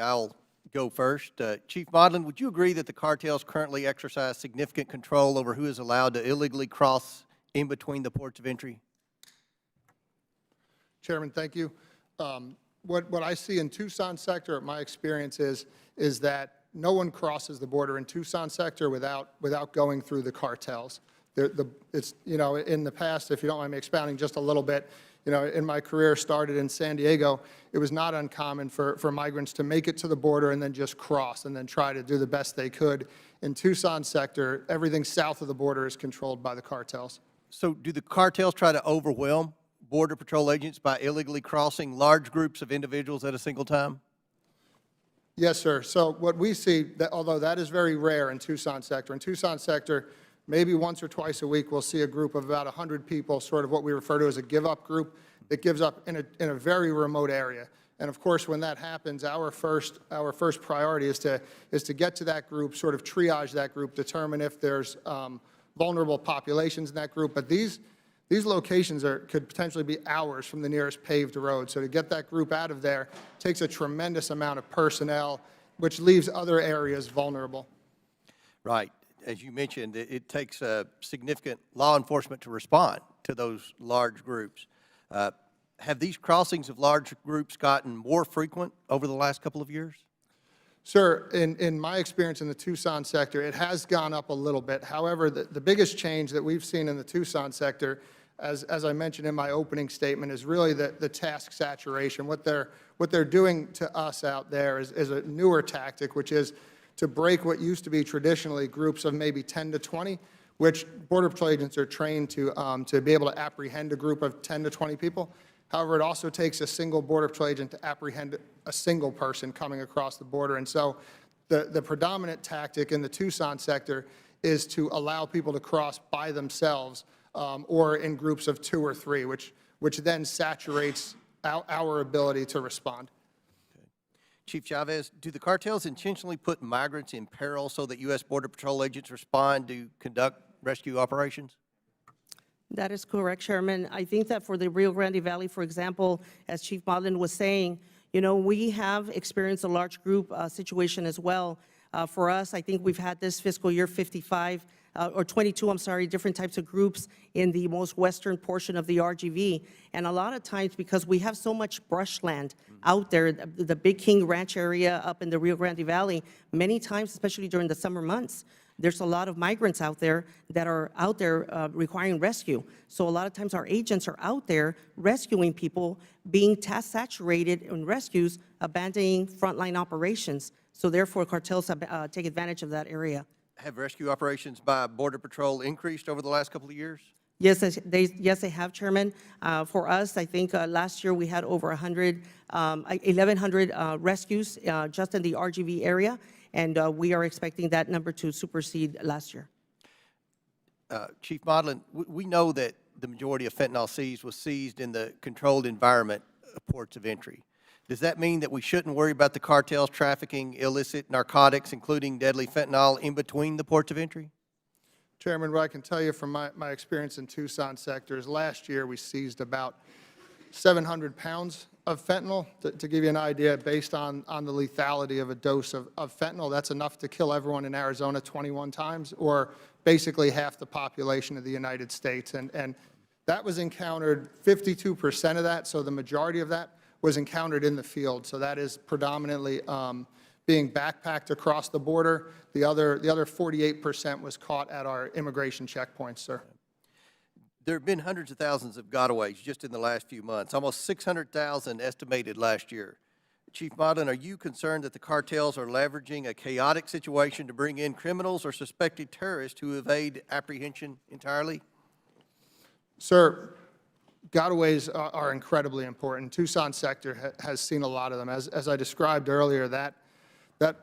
I'll go first. Chief Modlin, would you agree that the cartels currently exercise significant control over who is allowed to illegally cross in between the ports of entry? Chairman, thank you. What I see in Tucson sector, my experience is that no one crosses the border in Tucson sector without going through the cartels. It's, in the past, if you don't mind me expounding just a little bit, in my career started in San Diego, it was not uncommon for migrants to make it to the border and then just cross and then try to do the best they could. In Tucson sector, everything south of the border is controlled by the cartels. So do the cartels try to overwhelm Border Patrol agents by illegally crossing large groups of individuals at a single time? Yes, sir. So what we see, although that is very rare in Tucson sector, maybe once or twice a week we'll see a group of about 100 people, sort of what we refer to as a give-up group, that gives up in a very remote area. And of course, when that happens, our first priority is to get to that group, sort of triage that group, determine if there's vulnerable populations in that group. But these locations could potentially be hours from the nearest paved road. So to get that group out of there takes a tremendous amount of personnel, which leaves other areas vulnerable. Right. As you mentioned, it takes significant law enforcement to respond to those large groups. Have these crossings of large groups gotten more frequent over the last couple of years? Sir, in my experience in the Tucson sector, it has gone up a little bit. However, the biggest change that we've seen in the Tucson sector, as I mentioned in my opening statement, is really the task saturation. What they're doing to us out there is a newer tactic, which is to break what used to be traditionally groups of maybe 10 to 20, which Border Patrol agents are trained to be able to apprehend a group of 10 to 20 people. However, it also takes a single Border Patrol agent to apprehend a single person coming across the border. And so the predominant tactic in the Tucson sector is to allow people to cross by themselves or in groups of 2 or 3, which then saturates our ability to respond. Okay. Chief Chavez, do the cartels intentionally put migrants in peril so that U.S. Border Patrol agents respond to conduct rescue operations? That is correct, Chairman. I think that for the Rio Grande Valley, for example, as Chief Modlin was saying, we have experienced a large group situation as well. For us, I think we've had this fiscal year 55 or 22, I'm sorry, different types of groups in the most western portion of the RGV. And a lot of times, because we have so much brushland out there, the Big King Ranch area up in the Rio Grande Valley, many times, especially during the summer months, there's a lot of migrants out there that are out there requiring rescue. So a lot of times our agents are out there rescuing people, being task saturated in rescues, abandoning frontline operations. So therefore, cartels take advantage of that area. Have rescue operations by Border Patrol increased over the last couple of years? Yes, they have, Chairman. For us, I think last year we had over 1,100 rescues just in the RGV area. And we are expecting that number to supersede last year. Chief Modlin, we know that the majority of fentanyl seized was seized in the controlled environment of ports of entry. Does that mean that we shouldn't worry about the cartels trafficking illicit narcotics, including deadly fentanyl, in between the ports of entry? Chairman, what I can tell you from my experience in Tucson sector is last year we seized about 700 pounds of fentanyl. To give you an idea, based on the lethality of a dose of fentanyl, that's enough to kill everyone in Arizona 21 times, or basically half the population of the United States. And that was encountered, 52% of that, so the majority of that was encountered in the field. So that is predominantly being backpacked across the border. The other 48% was caught at our immigration checkpoints, sir. There have been hundreds of thousands of gotaways just in the last few months, almost 600,000 estimated last year. Chief Modlin, are you concerned that the cartels are leveraging a chaotic situation to bring in criminals or suspected terrorists who evade apprehension entirely? Sir, gotaways are incredibly important. Tucson sector has seen a lot of them. As I described earlier, that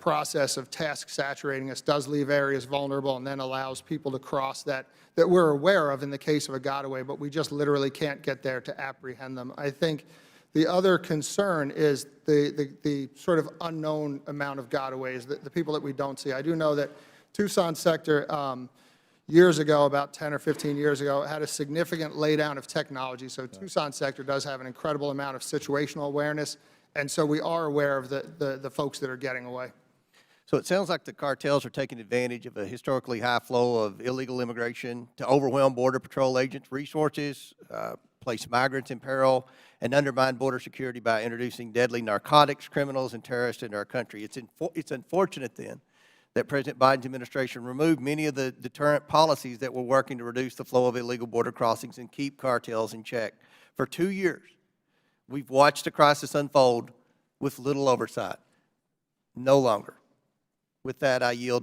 process of task saturating us does leave areas vulnerable and then allows people to cross that we're aware of in the case of a gotaway, but we just literally can't get there to apprehend them. I think the other concern is the sort of unknown amount of gotaways, the people that we don't see. I do know that Tucson sector years ago, about 10 or 15 years ago, had a significant laydown of technology. So Tucson sector does have an incredible amount of situational awareness And so we are aware of the folks that are getting away. So it sounds like the cartels are taking advantage of a historically high flow of illegal immigration to overwhelm Border Patrol agents' resources, place migrants in peril, and undermine border security by introducing deadly narcotics, criminals, and terrorists into our country. It's unfortunate, then, that President Biden's administration removed many of the deterrent policies that were working to reduce the flow of illegal border crossings and keep cartels in check. For 2 years, we've watched the crisis unfold with little oversight. No longer. With that, I yield